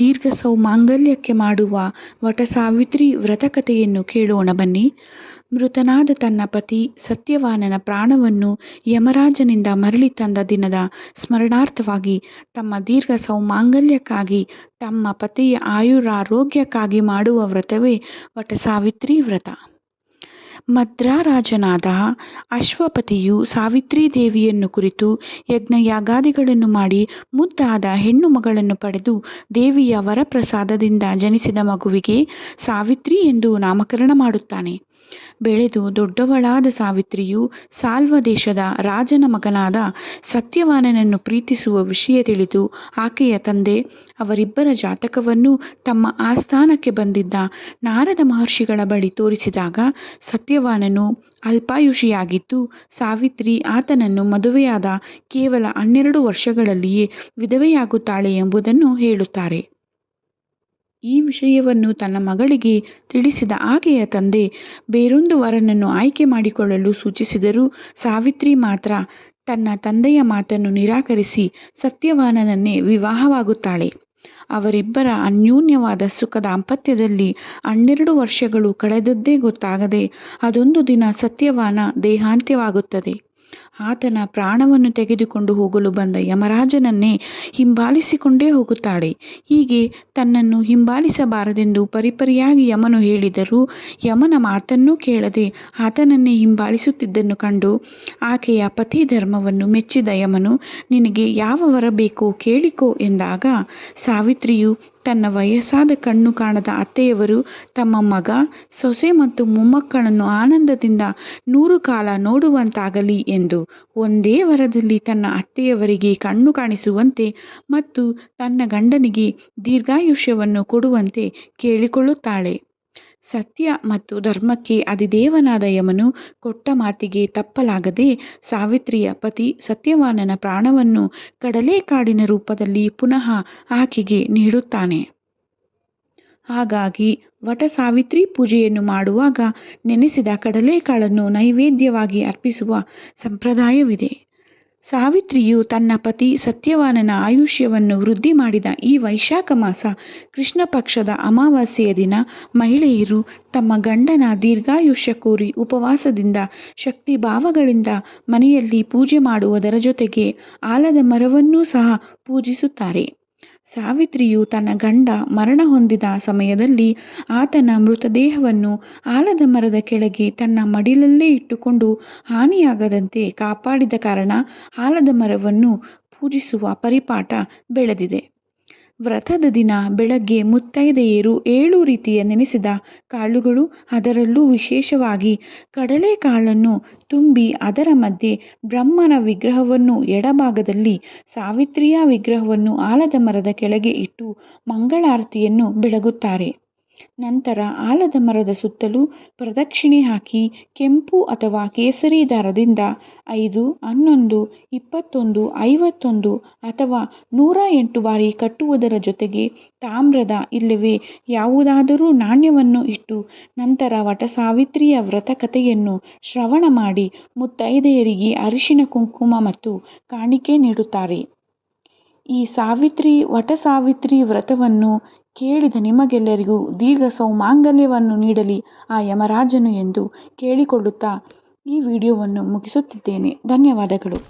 ದೀರ್ಘ ಸೌಮಾಂಗಲ್ಯಕ್ಕೆ ಮಾಡುವ ವಟಸಾವಿತ್ರಿ ವ್ರತಕಥೆಯನ್ನು ಕೇಳೋಣ ಬನ್ನಿ. ಮೃತನಾದ ತನ್ನ ಪತಿ ಸತ್ಯವಾನನ ಪ್ರಾಣವನ್ನು ಯಮರಾಜನಿಂದ ಮರಳಿ ತಂದ ದಿನದ ಸ್ಮರಣಾರ್ಥವಾಗಿ ತಮ್ಮ ದೀರ್ಘ ಸೌಮಾಂಗಲ್ಯಕ್ಕಾಗಿ ತಮ್ಮ ಪತಿಯ ಆಯುರಾರೋಗ್ಯಕ್ಕಾಗಿ ಮಾಡುವ ವ್ರತವೇ ವಟಸಾವಿತ್ರಿ ವ್ರತ. ಮದ್ರಾರಾಜನಾದ ಅಶ್ವಪತಿಯು ಸಾವಿತ್ರೀ ದೇವಿಯನ್ನು ಕುರಿತು ಯಜ್ಞಯಾಗಾದಿಗಳನ್ನು ಮಾಡಿ ಮುದ್ದಾದ ಹೆಣ್ಣು ಮಗಳನ್ನು ಪಡೆದು ದೇವಿಯ ವರಪ್ರಸಾದದಿಂದ ಜನಿಸಿದ ಮಗುವಿಗೆ ಸಾವಿತ್ರಿ ಎಂದು ನಾಮಕರಣ ಮಾಡುತ್ತಾನೆ. ಬೆಳೆದು ದೊಡ್ಡವಳಾದ ಸಾವಿತ್ರಿಯು ಸಾಲ್ವ ದೇಶದ ರಾಜನ ಮಗನಾದ ಸತ್ಯವಾನನನ್ನು ಪ್ರೀತಿಸುವ ವಿಷಯ ತಿಳಿದು ಆಕೆಯ ತಂದೆ ಅವರಿಬ್ಬರ ಜಾತಕವನ್ನು ತಮ್ಮ ಆಸ್ಥಾನಕ್ಕೆ ಬಂದಿದ್ದ ನಾರದ ಮಹರ್ಷಿಗಳ ಬಳಿ ತೋರಿಸಿದಾಗ ಸತ್ಯವಾನನು ಅಲ್ಪಾಯುಷಿಯಾಗಿದ್ದು ಸಾವಿತ್ರಿ ಆತನನ್ನು ಮದುವೆಯಾದ ಕೇವಲ 12 ವರ್ಷಗಳಲ್ಲಿಯೇ ವಿಧವೆಯಾಗುತ್ತಾಳೆ ಎಂಬುದನ್ನು ಹೇಳುತ್ತಾರೆ. ಈ ವಿಷಯವನ್ನು ತನ್ನ ಮಗಳಿಗೆ ತಿಳಿಸಿದ ಆಕೆಯ ತಂದೆ ಬೇರೊಂದು ವರನನ್ನು ಆಯ್ಕೆ ಮಾಡಿಕೊಳ್ಳಲು ಸೂಚಿಸಿದರೂ ಸಾವಿತ್ರಿ ಮಾತ್ರ ತನ್ನ ತಂದೆಯ ಮಾತನ್ನು ನಿರಾಕರಿಸಿ ಸತ್ಯವಾನನನ್ನೇ ವಿವಾಹವಾಗುತ್ತಾಳೆ. ಅವರಿಬ್ಬರ ಅನ್ಯೋನ್ಯವಾದ ಸುಖ ದಾಂಪತ್ಯದಲ್ಲಿ 12 ವರ್ಷಗಳು ಕಳೆದದ್ದೇ ಗೊತ್ತಾಗದೆ ಅದೊಂದು ದಿನ ಸತ್ಯವಾನ ದೇಹಾಂತ್ಯವಾಗುತ್ತದೆ. ಆತನ ಪ್ರಾಣವನ್ನು ತೆಗೆದುಕೊಂಡು ಹೋಗಲು ಬಂದ ಯಮರಾಜನನ್ನೇ ಹಿಂಬಾಲಿಸಿಕೊಂಡೇ ಹೋಗುತ್ತಾಳೆ. ಹೀಗೆ ತನ್ನನ್ನು ಹಿಂಬಾಲಿಸಬಾರದೆಂದು ಪರಿಪರಿಯಾಗಿ ಯಮನು ಹೇಳಿದರೂ ಯಮನ ಮಾತನ್ನೂ ಕೇಳದೆ ಆತನನ್ನೇ ಹಿಂಬಾಲಿಸುತ್ತಿದ್ದನ್ನು ಕಂಡು ಆಕೆಯ ಪತಿ ಧರ್ಮವನ್ನು ಮೆಚ್ಚಿದ ಯಮನು ನಿನಗೆ ಯಾವ ವರ ಬೇಕೋ ಕೇಳಿಕೋ ಎಂದಾಗ ಸಾವಿತ್ರಿಯು ತನ್ನ ವಯಸ್ಸಾದ ಕಣ್ಣು ಕಾಣದ ಅತ್ತೆಯವರು ತಮ್ಮ ಮಗ ಸೊಸೆ ಮತ್ತು ಮೊಮ್ಮಕ್ಕಳನ್ನು ಆನಂದದಿಂದ 100 ಕಾಲ ನೋಡುವಂತಾಗಲಿ ಎಂದು ಒಂದೇ ವರದಲ್ಲಿ ತನ್ನ ಅತ್ತೆಯವರಿಗೆ ಕಣ್ಣು ಕಾಣಿಸುವಂತೆ ಮತ್ತು ತನ್ನ ಗಂಡನಿಗೆ ದೀರ್ಘಾಯುಷ್ಯವನ್ನು ಕೊಡುವಂತೆ ಕೇಳಿಕೊಳ್ಳುತ್ತಾಳೆ. ಸತ್ಯ ಮತ್ತು ಧರ್ಮಕ್ಕೆ ಅಧಿದೇವನಾದ ಯಮನು ಕೊಟ್ಟ ಮಾತಿಗೆ ತಪ್ಪಲಾಗದೆ ಸಾವಿತ್ರಿಯ ಪತಿ ಸತ್ಯವಾನನ ಪ್ರಾಣವನ್ನು ಕಡಲೆಕಾಳಿನ ರೂಪದಲ್ಲಿ ಪುನಃ ಆಕೆಗೆ ನೀಡುತ್ತಾನೆ. ಹಾಗಾಗಿ ವಟ ಸಾವಿತ್ರಿ ಪೂಜೆಯನ್ನು ಮಾಡುವಾಗ ನೆನೆಸಿದ ಕಡಲೆಕಾಳನ್ನು ನೈವೇದ್ಯವಾಗಿ ಅರ್ಪಿಸುವ ಸಂಪ್ರದಾಯವಿದೆ. ಸಾವಿತ್ರಿಯು ತನ್ನ ಪತಿ ಸತ್ಯವಾನನ ಆಯುಷ್ಯವನ್ನು ವೃದ್ಧಿ ಮಾಡಿದ ಈ ವೈಶಾಖ ಮಾಸ ಕೃಷ್ಣ ಪಕ್ಷದ ಅಮಾವಾಸ್ಯೆಯ ದಿನ ಮಹಿಳೆಯರು ತಮ್ಮ ಗಂಡನ ದೀರ್ಘಾಯುಷ್ಯ ಕೋರಿ ಉಪವಾಸದಿಂದ ಶಕ್ತಿ ಭಾವಗಳಿಂದ ಮನೆಯಲ್ಲಿ ಪೂಜೆ ಮಾಡುವುದರ ಜೊತೆಗೆ ಆಲದ ಮರವನ್ನೂ ಸಹ ಪೂಜಿಸುತ್ತಾರೆ. ಸಾವಿತ್ರಿಯು ತನ್ನ ಗಂಡ ಮರಣ ಹೊಂದಿದ ಸಮಯದಲ್ಲಿ ಆತನ ಮೃತದೇಹವನ್ನು ಆಲದ ಮರದ ಕೆಳಗೆ ತನ್ನ ಮಡಿಲಲ್ಲೇ ಇಟ್ಟುಕೊಂಡು ಹಾನಿಯಾಗದಂತೆ ಕಾಪಾಡಿದ ಕಾರಣ ಆಲದ ಮರವನ್ನು ಪೂಜಿಸುವ ಪರಿಪಾಠ ಬೆಳೆದಿದೆ. ವ್ರತದ ದಿನ ಬೆಳಗ್ಗೆ ಮುತ್ತೈದೆಯರು 7 ರೀತಿಯ ನೆನೆಸಿದ ಕಾಳುಗಳು, ಅದರಲ್ಲೂ ವಿಶೇಷವಾಗಿ ಕಡಲೆಕಾಳನ್ನು ತುಂಬಿ ಅದರ ಮಧ್ಯೆ ಬ್ರಹ್ಮನ ವಿಗ್ರಹವನ್ನು ಎಡಭಾಗದಲ್ಲಿ ಸಾವಿತ್ರಿಯ ವಿಗ್ರಹವನ್ನು ಆಲದ ಮರದ ಕೆಳಗೆ ಇಟ್ಟು ಮಂಗಳಾರತಿಯನ್ನು ಬೆಳಗುತ್ತಾರೆ. ನಂತರ ಆಲದ ಮರದ ಸುತ್ತಲೂ ಪ್ರದಕ್ಷಿಣೆ ಹಾಕಿ ಕೆಂಪು ಅಥವಾ ಕೇಸರಿ ದಾರದಿಂದ 5, 11, 21, 51 ಅಥವಾ 108 ಬಾರಿ ಕಟ್ಟುವುದರ ಜೊತೆಗೆ ತಾಮ್ರದ ಇಲ್ಲವೇ ಯಾವುದಾದರೂ ನಾಣ್ಯವನ್ನು ಇಟ್ಟು ನಂತರ ವಟಸಾವಿತ್ರಿಯ ವ್ರತ ಕಥೆಯನ್ನು ಶ್ರವಣ ಮಾಡಿ ಮುತ್ತೈದೆಯರಿಗೆ ಅರಿಶಿನ ಕುಂಕುಮ ಮತ್ತು ಕಾಣಿಕೆ ನೀಡುತ್ತಾರೆ. ಈ ವಟಸಾವಿತ್ರಿ ವ್ರತವನ್ನು ಕೇಳಿದ ನಿಮಗೆಲ್ಲರಿಗೂ ದೀರ್ಘ ಸೌಮಾಂಗಲ್ಯವನ್ನು ನೀಡಲಿ ಆ ಯಮರಾಜನು ಎಂದು ಕೇಳಿಕೊಳ್ಳುತ್ತಾ ಈ ವಿಡಿಯೋವನ್ನು ಮುಗಿಸುತ್ತಿದ್ದೇನೆ. ಧನ್ಯವಾದಗಳು.